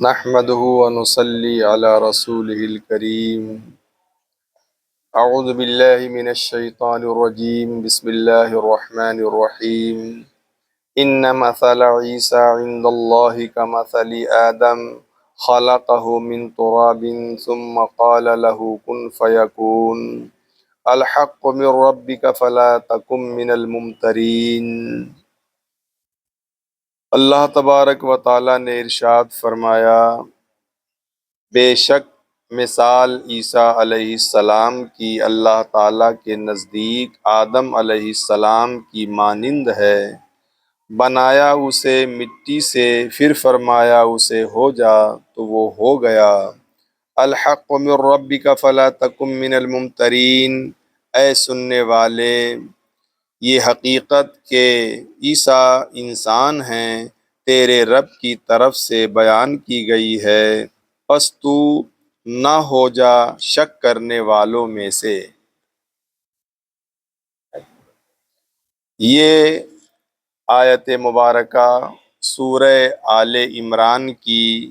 نحمده ونصلي على رسوله الكريم. أعوذ بالله من الشيطان الرجيم. بسم الله الرحمن الرحيم. إن مثل عيسى عند الله كمثل آدم خلقه من تراب ثم قال له كن فيكون. الحق من ربك فلا تكن من الممترين. اللہ تبارک و تعالی نے ارشاد فرمایا، بے شک مثال عیسیٰ علیہ السلام کی اللہ تعالیٰ کے نزدیک آدم علیہ السلام کی مانند ہے۔ بنایا اسے مٹی سے، پھر فرمایا اسے ہو جا تو وہ ہو گیا۔ الحق من ربک فلا تکن من الممترین۔ اے سننے والے، یہ حقیقت کہ عیسیٰ انسان ہیں تیرے رب کی طرف سے بیان کی گئی ہے، پس تو نہ ہو جا شک کرنے والوں میں سے۔ یہ آیت مبارکہ سورہ آل عمران کی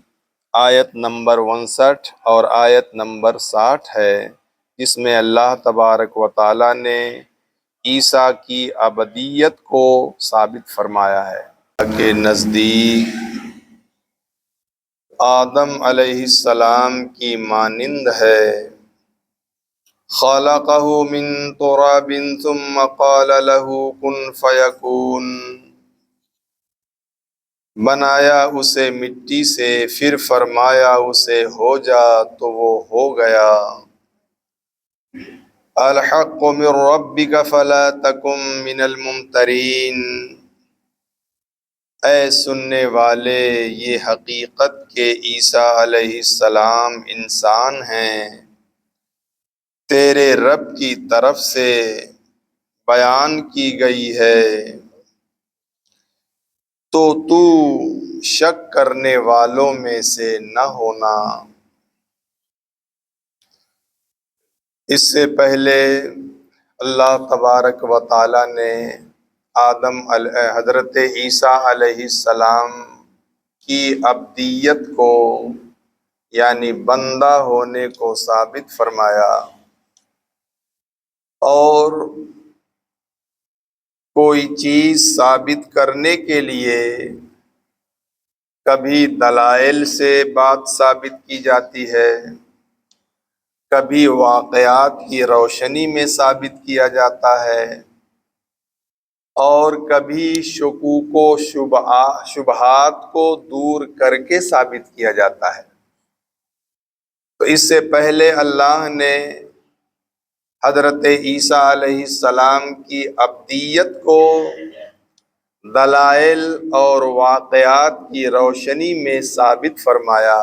آیت نمبر 59 اور آیت نمبر 60 ہے، جس میں اللہ تبارک و تعالی نے عیسیٰ کی ابدیت کو ثابت فرمایا ہے کہ نزدیک آدم علیہ السلام کی مانند ہے۔ خلقہ من تراب ثم قال له کن فیکون۔ بنایا اسے مٹی سے، پھر فرمایا اسے ہو جا تو وہ ہو گیا۔ الحق من ربک فلا تکن من الممترین۔ اے سننے والے، یہ حقیقت کہ عیسیٰ علیہ السلام انسان ہیں تیرے رب کی طرف سے بیان کی گئی ہے، تو شک کرنے والوں میں سے نہ ہونا۔ اس سے پہلے اللہ تبارک و تعالی نے حضرت عیسیٰ علیہ السلام کی ابدیت کو یعنی بندہ ہونے کو ثابت فرمایا، اور کوئی چیز ثابت کرنے کے لیے کبھی دلائل سے بات ثابت کی جاتی ہے، کبھی واقعات کی روشنی میں ثابت کیا جاتا ہے، اور کبھی شکوک و شبہات کو دور کر کے ثابت کیا جاتا ہے۔ تو اس سے پہلے اللہ نے حضرت عیسیٰ علیہ السلام کی ابدیت کو دلائل اور واقعات کی روشنی میں ثابت فرمایا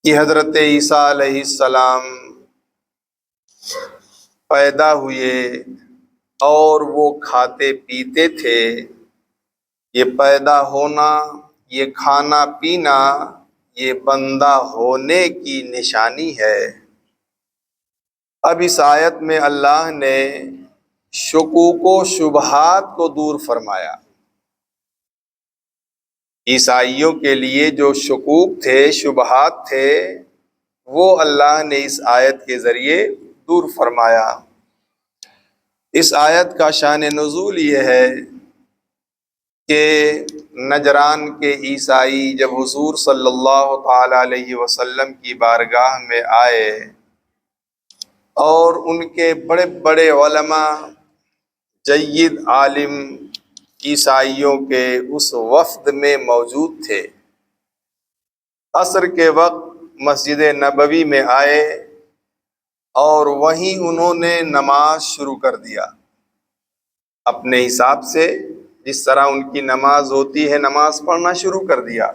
کہ حضرت عیسیٰ علیہ السلام پیدا ہوئے اور وہ کھاتے پیتے تھے۔ یہ پیدا ہونا، یہ کھانا پینا، یہ بندہ ہونے کی نشانی ہے۔ اب اس آیت میں اللہ نے شکوک و شبہات کو دور فرمایا۔ عیسائیوں کے لیے جو شکوک تھے، شبہات تھے، وہ اللہ نے اس آیت کے ذریعے دور فرمایا۔ اس آیت کا شان نزول یہ ہے کہ نجران کے عیسائی جب حضور صلی اللہ تعالی علیہ وسلم کی بارگاہ میں آئے اور ان کے بڑے بڑے علماء، جید عالم عیسائیوں کے اس وفد میں موجود تھے، عصر کے وقت مسجد نبوی میں آئے اور وہیں انہوں نے نماز شروع کر دیا۔ اپنے حساب سے جس طرح ان کی نماز ہوتی ہے، نماز پڑھنا شروع کر دیا۔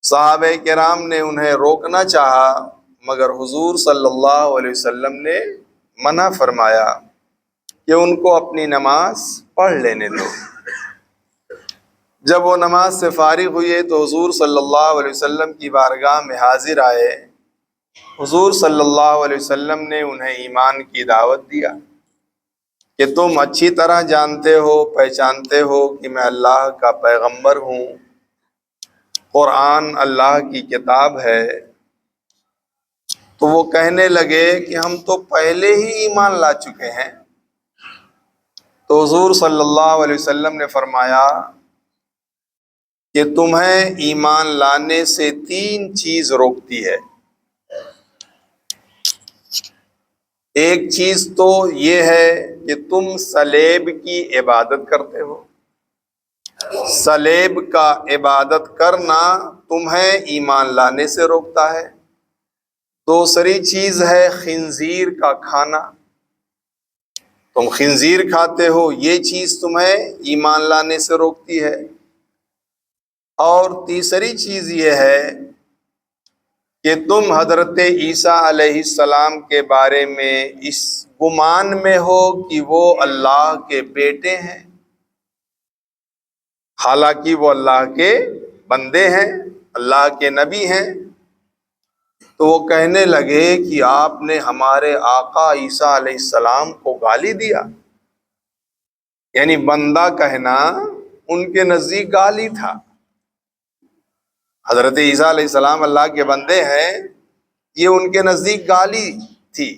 صحابہ کرام نے انہیں روکنا چاہا، مگر حضور صلی اللہ علیہ وسلم نے منع فرمایا کہ ان کو اپنی نماز پڑھ لینے دو۔ جب وہ نماز سے فارغ ہوئے تو حضور صلی اللہ علیہ وسلم کی بارگاہ میں حاضر آئے۔ حضور صلی اللہ علیہ وسلم نے انہیں ایمان کی دعوت دیا کہ تم اچھی طرح جانتے ہو، پہچانتے ہو کہ میں اللہ کا پیغمبر ہوں، قرآن اللہ کی کتاب ہے، تو وہ کہنے لگے کہ ہم تو پہلے ہی ایمان لا چکے ہیں۔ تو حضور صلی اللہ علیہ وسلم نے فرمایا کہ تمہیں ایمان لانے سے 3 چیز روکتی ہے۔ ایک چیز تو یہ ہے کہ تم صلیب کی عبادت کرتے ہو، صلیب کا عبادت کرنا تمہیں ایمان لانے سے روکتا ہے۔ دوسری چیز ہے خنزیر کا کھانا، تم خنزیر کھاتے ہو، یہ چیز تمہیں ایمان لانے سے روکتی ہے۔ اور تیسری چیز یہ ہے کہ تم حضرت عیسیٰ علیہ السلام کے بارے میں اس گمان میں ہو کہ وہ اللہ کے بیٹے ہیں، حالانکہ وہ اللہ کے بندے ہیں، اللہ کے نبی ہیں۔ تو وہ کہنے لگے کہ آپ نے ہمارے آقا عیسیٰ علیہ السلام کو گالی دیا، یعنی بندہ کہنا ان کے نزدیک گالی تھا۔ حضرت عیسیٰ علیہ السلام اللہ کے بندے ہیں، یہ ان کے نزدیک گالی تھی۔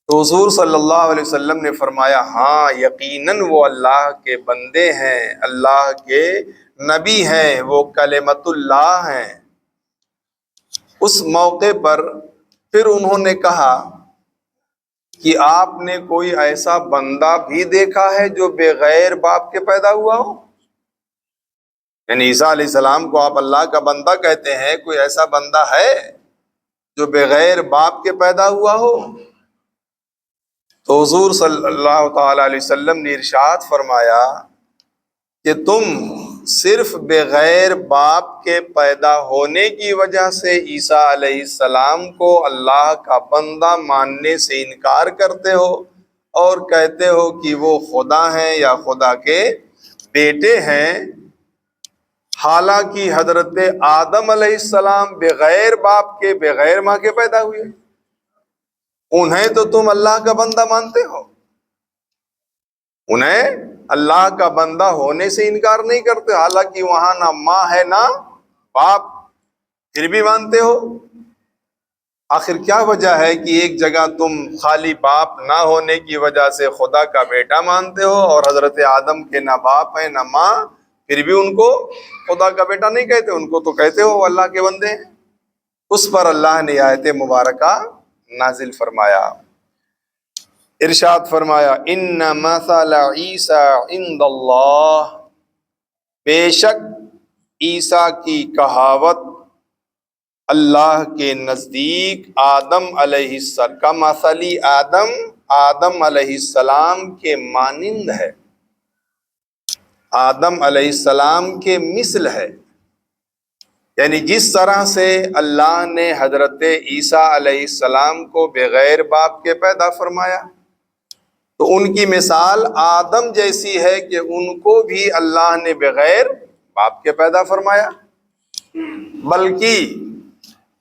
تو حضور صلی اللہ علیہ وسلم نے فرمایا ہاں یقیناً وہ اللہ کے بندے ہیں، اللہ کے نبی ہیں، وہ کلمت اللہ ہیں۔ اس موقع پر پھر انہوں نے کہا کہ آپ نے کوئی ایسا بندہ بھی دیکھا ہے جو بغیر باپ کے پیدا ہوا ہو؟ یعنی عیسیٰ علیہ السلام کو آپ اللہ کا بندہ کہتے ہیں، کوئی ایسا بندہ ہے جو بغیر باپ کے پیدا ہوا ہو؟ تو حضور صلی اللہ تعالی علیہ وسلم نے ارشاد فرمایا کہ تم صرف بغیر باپ کے پیدا ہونے کی وجہ سے عیسیٰ علیہ السلام کو اللہ کا بندہ ماننے سے انکار کرتے ہو اور کہتے ہو کہ وہ خدا ہیں یا خدا کے بیٹے ہیں، حالانکہ حضرت آدم علیہ السلام بغیر باپ کے بغیر ماں کے پیدا ہوئے، انہیں تو تم اللہ کا بندہ مانتے ہو، انہیں اللہ کا بندہ ہونے سے انکار نہیں کرتے، حالانکہ وہاں نہ ماں ہے نہ باپ، پھر بھی مانتے ہو۔ آخر کیا وجہ ہے کہ ایک جگہ تم خالی باپ نہ ہونے کی وجہ سے خدا کا بیٹا مانتے ہو اور حضرت آدم کے نہ باپ ہے نہ ماں، پھر بھی ان کو خدا کا بیٹا نہیں کہتے، ان کو تو کہتے ہو اللہ کے بندے ہیں؟ اس پر اللہ نے آیت مبارکہ نازل فرمایا، ارشاد فرمایا ان مثل عیسیٰ عند اللہ، بے شک عیسیٰ کی کہاوت اللہ کے نزدیک آدم علیہ السلام کا مثلی آدم علیہ السلام کے مانند ہے، آدم علیہ السلام کے مثل ہے، یعنی جس طرح سے اللہ نے حضرت عیسیٰ علیہ السلام کو بغیر باپ کے پیدا فرمایا، تو ان کی مثال آدم جیسی ہے کہ ان کو بھی اللہ نے بغیر باپ کے پیدا فرمایا، بلکہ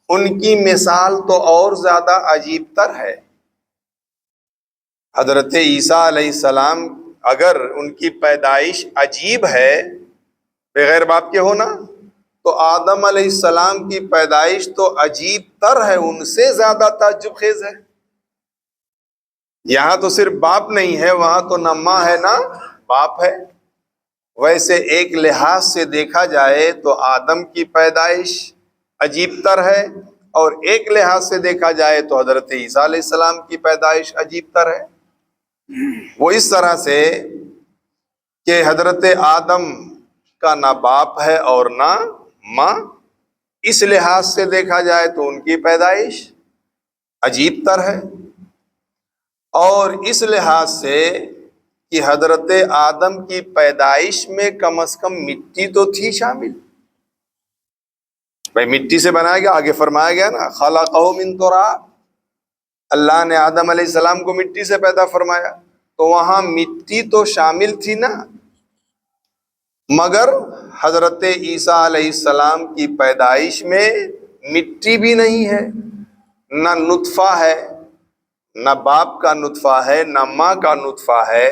ان کی مثال تو اور زیادہ عجیب تر ہے۔ حضرت عیسیٰ علیہ السلام اگر ان کی پیدائش عجیب ہے بغیر باپ کے ہونا، تو آدم علیہ السلام کی پیدائش تو عجیب تر ہے، ان سے زیادہ تعجب خیز ہے۔ یہاں تو صرف باپ نہیں ہے، وہاں تو نہ ماں ہے نہ باپ ہے۔ ویسے ایک لحاظ سے دیکھا جائے تو آدم کی پیدائش عجیب تر ہے، اور ایک لحاظ سے دیکھا جائے تو حضرت عیسیٰ علیہ السلام کی پیدائش عجیب تر ہے۔ وہ اس طرح سے کہ حضرت آدم کا نہ باپ ہے اور نہ ماں، اس لحاظ سے دیکھا جائے تو ان کی پیدائش عجیب تر ہے، اور اس لحاظ سے کہ حضرت آدم کی پیدائش میں کم از کم مٹی تو تھی شامل، بھائی مٹی سے بنایا گیا، آگے فرمایا گیا نا خلقہ من تراب، اللہ نے آدم علیہ السلام کو مٹی سے پیدا فرمایا، تو وہاں مٹی تو شامل تھی نا، مگر حضرت عیسیٰ علیہ السلام کی پیدائش میں مٹی بھی نہیں ہے، نہ نطفہ ہے، نہ باپ کا نطفہ ہے نہ ماں کا نطفہ ہے،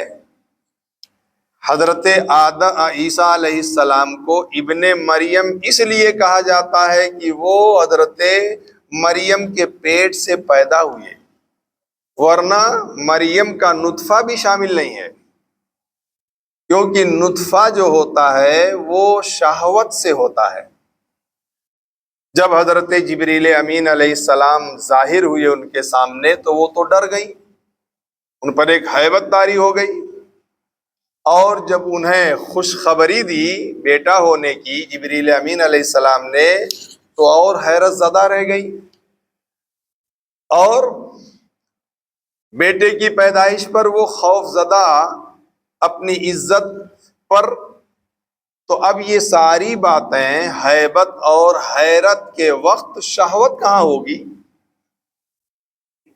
حضرت عیسیٰ علیہ السلام کو ابن مریم اس لیے کہا جاتا ہے کہ وہ حضرت مریم کے پیٹ سے پیدا ہوئے، ورنہ مریم کا نطفہ بھی شامل نہیں ہے، کیونکہ نطفہ جو ہوتا ہے وہ شہوت سے ہوتا ہے۔ جب حضرت جبریل امین علیہ السلام ظاہر ہوئے ان کے سامنے تو وہ تو ڈر گئی، ان پر ایک ہیبت طاری ہو گئی، اور جب انہیں خوشخبری دی بیٹا ہونے کی جبریل امین علیہ السلام نے تو اور حیرت زدہ رہ گئی، اور بیٹے کی پیدائش پر وہ خوف زدہ اپنی عزت پر، تو اب یہ ساری باتیں ہیبت اور حیرت کے وقت شہوت کہاں ہوگی؟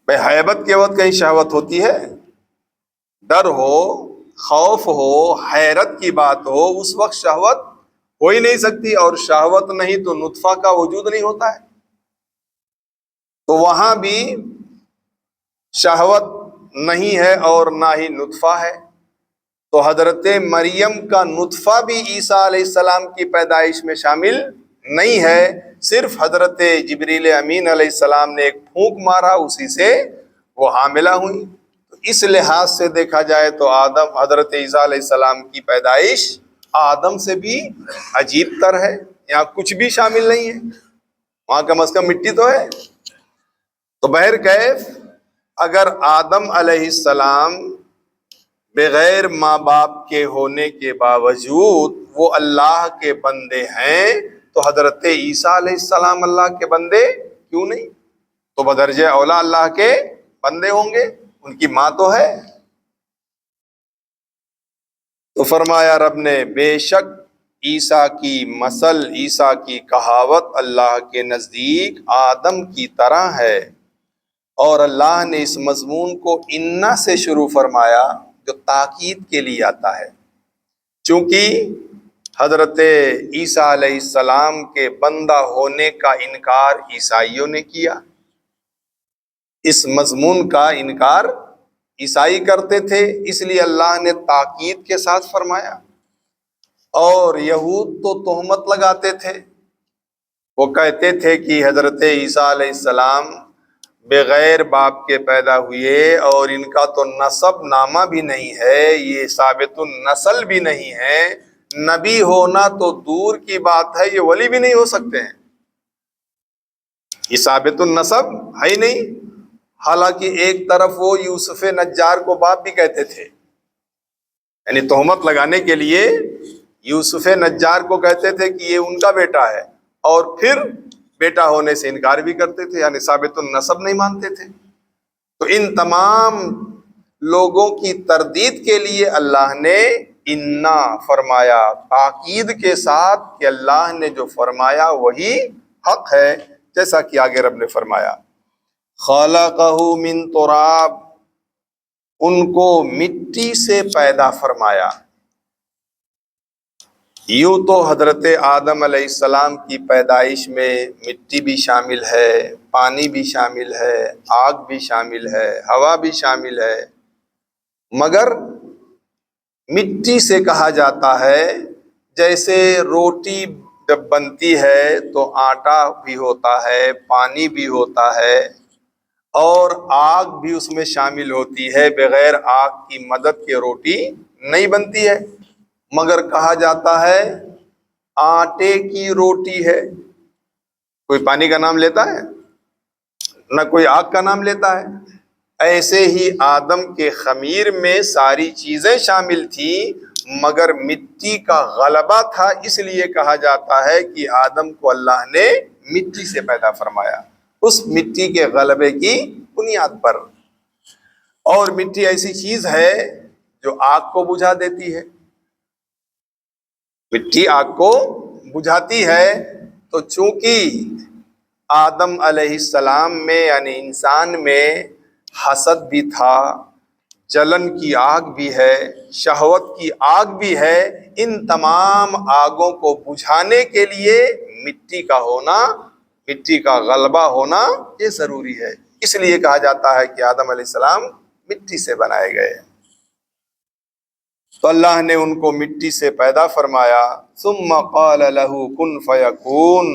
بھائی ہیبت کے وقت کہیں شہوت ہوتی ہے؟ ڈر ہو، خوف ہو، حیرت کی بات ہو، اس وقت شہوت ہو ہی نہیں سکتی، اور شہوت نہیں تو نطفہ کا وجود نہیں ہوتا ہے، تو وہاں بھی شہوت نہیں ہے اور نہ ہی نطفہ ہے، تو حضرت مریم کا نطفہ بھی عیسیٰ علیہ السلام کی پیدائش میں شامل نہیں ہے، صرف حضرت جبریل امین علیہ السلام نے ایک پھونک مارا، اسی سے وہ حاملہ ہوئی۔ تو اس لحاظ سے دیکھا جائے تو حضرت عیسیٰ علیہ السلام کی پیدائش آدم سے بھی عجیب تر ہے، یہاں کچھ بھی شامل نہیں ہے، وہاں کم از کم مٹی تو ہے۔ تو بہرکیف اگر آدم علیہ السلام بغیر ماں باپ کے ہونے کے باوجود وہ اللہ کے بندے ہیں، تو حضرت عیسیٰ علیہ السلام اللہ کے بندے کیوں نہیں؟ تو بدرجہ اولا اللہ کے بندے ہوں گے، ان کی ماں تو ہے۔ تو فرمایا رب نے بے شک عیسیٰ کی مثل، عیسیٰ کی کہاوت اللہ کے نزدیک آدم کی طرح ہے، اور اللہ نے اس مضمون کو انا سے شروع فرمایا جو تاکید کے لیے آتا ہے، چونکہ حضرت عیسیٰ علیہ السلام کے بندہ ہونے کا انکار عیسائیوں نے کیا، اس مضمون کا انکار عیسائی کرتے تھے، اس لیے اللہ نے تاکید کے ساتھ فرمایا، اور یہود تو تہمت لگاتے تھے، وہ کہتے تھے کہ حضرت عیسیٰ علیہ السلام بغیر باپ کے پیدا ہوئے، اور ان کا تو نسب نامہ بھی نہیں ہے، یہ ثابت النسل بھی نہیں ہے، نبی ہونا تو دور کی بات ہے، یہ ولی بھی نہیں ہو سکتے ہیں، یہ ثابت النسب ہے ہی نہیں۔ حالانکہ ایک طرف وہ یوسف نجار کو باپ بھی کہتے تھے، یعنی تہمت لگانے کے لیے یوسف نجار کو کہتے تھے کہ یہ ان کا بیٹا ہے، اور پھر بیٹا ہونے سے انکار بھی کرتے تھے، یعنی ثابت النسب نہیں مانتے تھے۔ تو ان تمام لوگوں کی تردید کے لیے اللہ نے انا فرمایا، تاکید کے ساتھ کہ اللہ نے جو فرمایا وہی حق ہے، جیسا کہ آگے رب نے فرمایا خلقہ من تراب، ان کو مٹی سے پیدا فرمایا۔ یوں تو حضرت آدم علیہ السلام کی پیدائش میں مٹی بھی شامل ہے، پانی بھی شامل ہے، آگ بھی شامل ہے، ہوا بھی شامل ہے، مگر مٹی سے کہا جاتا ہے جیسے روٹی جب بنتی ہے تو آٹا بھی ہوتا ہے، پانی بھی ہوتا ہے، اور آگ بھی اس میں شامل ہوتی ہے، بغیر آگ کی مدد کے روٹی نہیں بنتی ہے، مگر کہا جاتا ہے آٹے کی روٹی ہے، کوئی پانی کا نام لیتا ہے نہ کوئی آگ کا نام لیتا ہے۔ ایسے ہی آدم کے خمیر میں ساری چیزیں شامل تھیں، مگر مٹی کا غلبہ تھا، اس لیے کہا جاتا ہے کہ آدم کو اللہ نے مٹی سے پیدا فرمایا، اس مٹی کے غلبے کی بنیاد پر۔ اور مٹی ایسی چیز ہے جو آگ کو بجھا دیتی ہے، مٹی آگ کو بجھاتی ہے، تو چونکہ آدم علیہ السلام میں یعنی انسان میں حسد بھی تھا، جلن کی آگ بھی ہے، شہوت کی آگ بھی ہے، ان تمام آگوں کو بجھانے کے لیے مٹی کا ہونا، مٹی کا غلبہ ہونا یہ ضروری ہے، اس لیے کہا جاتا ہے کہ آدم علیہ السلام مٹی سے بنائے گئے۔ تو اللہ نے ان کو مٹی سے پیدا فرمایا، ثم قال له کن فیکون،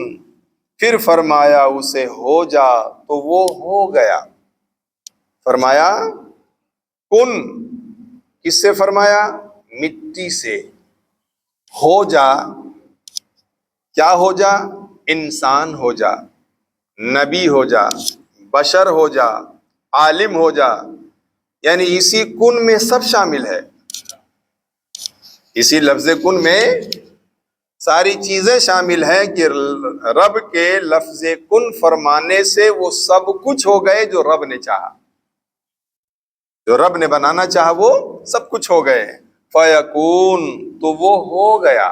پھر فرمایا اسے ہو جا تو وہ ہو گیا۔ فرمایا کن، کس سے فرمایا؟ مٹی سے۔ ہو جا، کیا ہو جا؟ انسان ہو جا، نبی ہو جا، بشر ہو جا، عالم ہو جا، یعنی اسی کن میں سب شامل ہے۔ اسی لفظ کن میں ساری چیزیں شامل ہیں کہ رب کے لفظ کن فرمانے سے وہ سب کچھ ہو گئے جو رب نے چاہا، جو رب نے بنانا چاہا وہ سب کچھ ہو گئے۔ فیکون، تو وہ ہو گیا،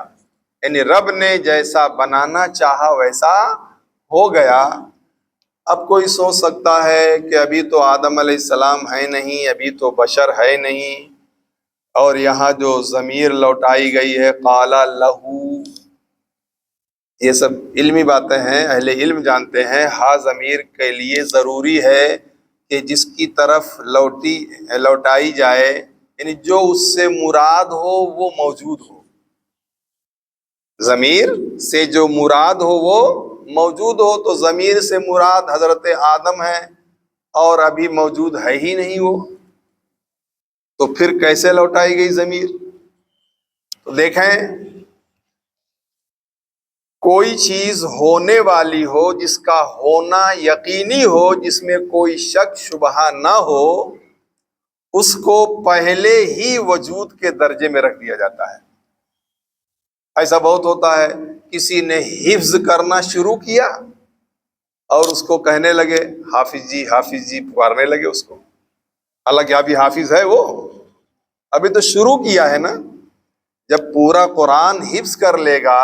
یعنی رب نے جیسا بنانا چاہا ویسا ہو گیا۔ اب کوئی سوچ سکتا ہے کہ ابھی تو آدم علیہ السلام ہے نہیں، ابھی تو بشر ہے نہیں، اور یہاں جو ضمیر لوٹائی گئی ہے قال لہو، یہ سب علمی باتیں ہیں، اہل علم جانتے ہیں ہا ضمیر کے لیے ضروری ہے کہ جس کی طرف لوٹائی جائے، یعنی جو اس سے مراد ہو وہ موجود ہو۔ ضمیر سے جو مراد ہو وہ موجود ہو، تو ضمیر سے مراد حضرت آدم ہے اور ابھی موجود ہے ہی نہیں وہ، تو پھر کیسے لوٹائی گئی ضمیر؟ تو دیکھیں، کوئی چیز ہونے والی ہو جس کا ہونا یقینی ہو، جس میں کوئی شک شبہ نہ ہو، اس کو پہلے ہی وجود کے درجے میں رکھ دیا جاتا ہے۔ ایسا بہت ہوتا ہے، کسی نے حفظ کرنا شروع کیا اور اس کو کہنے لگے حافظ جی حافظ جی، پکارنے لگے اس کو، حالانکہ ابھی حافظ ہے وہ، ابھی تو شروع کیا ہے نا۔ جب پورا قرآن حفظ کر لے گا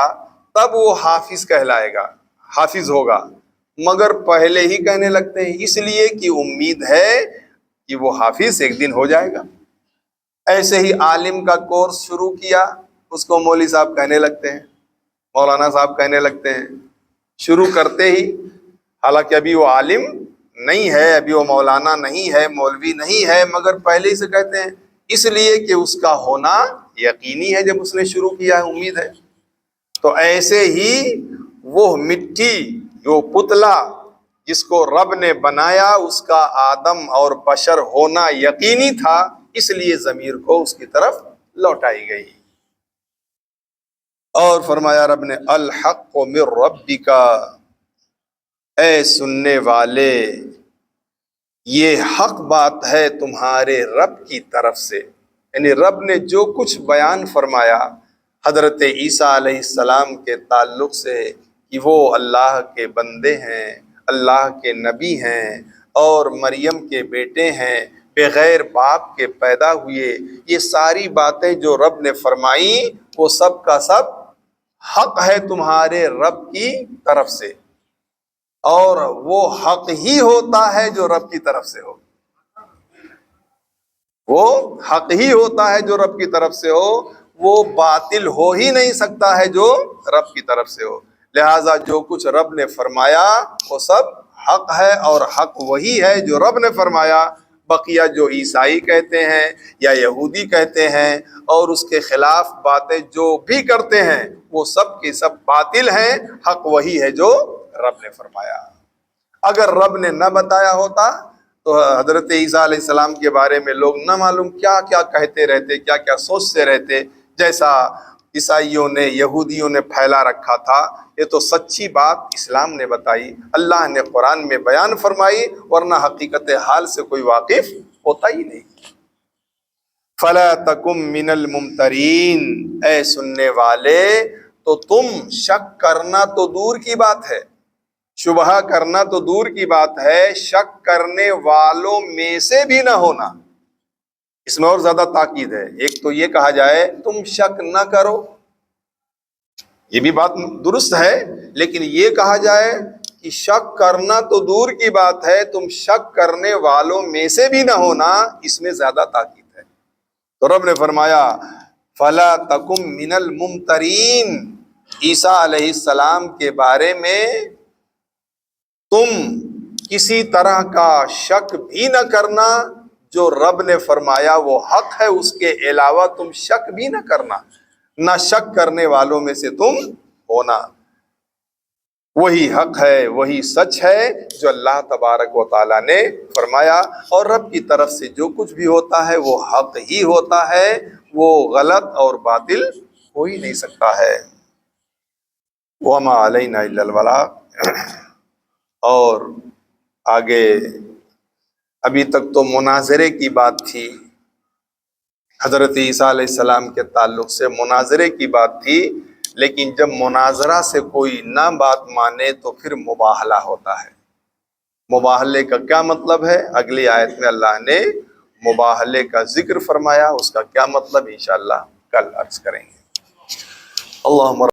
تب وہ حافظ کہلائے گا، حافظ ہوگا، مگر پہلے ہی کہنے لگتے ہیں اس لیے کہ امید ہے کہ وہ حافظ ایک دن ہو جائے گا۔ ایسے ہی عالم کا کورس شروع کیا، اس کو مولوی صاحب کہنے لگتے ہیں، مولانا صاحب کہنے لگتے ہیں، شروع کرتے ہی، حالانکہ ابھی وہ عالم نہیں ہے، ابھی وہ مولانا نہیں ہے، مولوی نہیں ہے، مگر پہلے ہی سے کہتے ہیں اس لیے کہ اس کا ہونا یقینی ہے، جب اس نے شروع کیا ہے امید ہے۔ تو ایسے ہی وہ مٹی، جو پتلا جس کو رب نے بنایا، اس کا آدم اور بشر ہونا یقینی تھا، اس لیے ضمیر کو اس کی طرف لوٹائی گئی۔ اور فرمایا رب نے الحق من ربک، اے سننے والے یہ حق بات ہے تمہارے رب کی طرف سے، یعنی رب نے جو کچھ بیان فرمایا حضرت عیسیٰ علیہ السلام کے تعلق سے کہ وہ اللہ کے بندے ہیں، اللہ کے نبی ہیں اور مریم کے بیٹے ہیں، بغیر باپ کے پیدا ہوئے، یہ ساری باتیں جو رب نے فرمائی وہ سب کا سب حق ہے تمہارے رب کی طرف سے، اور وہ حق ہی ہوتا ہے جو رب کی طرف سے ہو، وہ حق ہی ہوتا ہے جو رب کی طرف سے ہو، وہ باطل ہو ہی نہیں سکتا ہے جو رب کی طرف سے ہو۔ لہٰذا جو کچھ رب نے فرمایا وہ سب حق ہے، اور حق وہی ہے جو رب نے فرمایا۔ بقیہ جو عیسائی کہتے ہیں یا یہودی کہتے ہیں اور اس کے خلاف باتیں جو بھی کرتے ہیں وہ سب کے سب باطل ہیں، حق وہی ہے جو رب نے فرمایا۔ اگر رب نے نہ بتایا ہوتا تو حضرت عیسیٰ علیہ السلام کے بارے میں لوگ نہ معلوم کیا کیا کہتے رہتے، کیا کیا سوچتے رہتے، جیسا عیسائیوں نے یہودیوں نے پھیلا رکھا تھا۔ یہ تو سچی بات اسلام نے بتائی، اللہ نے قرآن میں بیان فرمائی، ورنہ حقیقت حال سے کوئی واقف ہوتا ہی نہیں۔ فَلَا تَكُن مِّنَ الْمُمْتَرِينَ، اے سننے والے تو تم شک کرنا تو دور کی بات ہے، شبہ کرنا تو دور کی بات ہے، شک کرنے والوں میں سے بھی نہ ہونا۔ اس میں اور زیادہ تاکید ہے، ایک تو یہ کہا جائے تم شک نہ کرو، یہ بھی بات درست ہے، لیکن یہ کہا جائے کہ شک کرنا تو دور کی بات ہے، تم شک کرنے والوں میں سے بھی نہ ہونا، اس میں زیادہ تاکید ہے۔ تو رب نے فرمایا فَلَا تَكُن مِّنَ الْمُمْتَرِينَ، عیسیٰ علیہ السلام کے بارے میں تم کسی طرح کا شک بھی نہ کرنا، جو رب نے فرمایا وہ حق ہے، اس کے علاوہ تم شک بھی نہ کرنا، نہ شک کرنے والوں میں سے تم ہونا۔ وہی حق ہے، وہی سچ ہے جو اللہ تبارک و تعالیٰ نے فرمایا، اور رب کی طرف سے جو کچھ بھی ہوتا ہے وہ حق ہی ہوتا ہے، وہ غلط اور باطل ہو ہی نہیں سکتا ہے۔ وَمَا عَلَيْنَا إِلَّا الْبَلَاغُ۔ اور آگے ابھی تک تو مناظرے کی بات تھی، حضرت عیسیٰ علیہ السلام کے تعلق سے مناظرے کی بات تھی، لیکن جب مناظرہ سے کوئی نہ بات مانے تو پھر مباہلہ ہوتا ہے۔ مباہلے کا کیا مطلب ہے؟ اگلی آیت میں اللہ نے مباہلے کا ذکر فرمایا، اس کا کیا مطلب انشاءاللہ کل عرض کریں گے۔ اللہم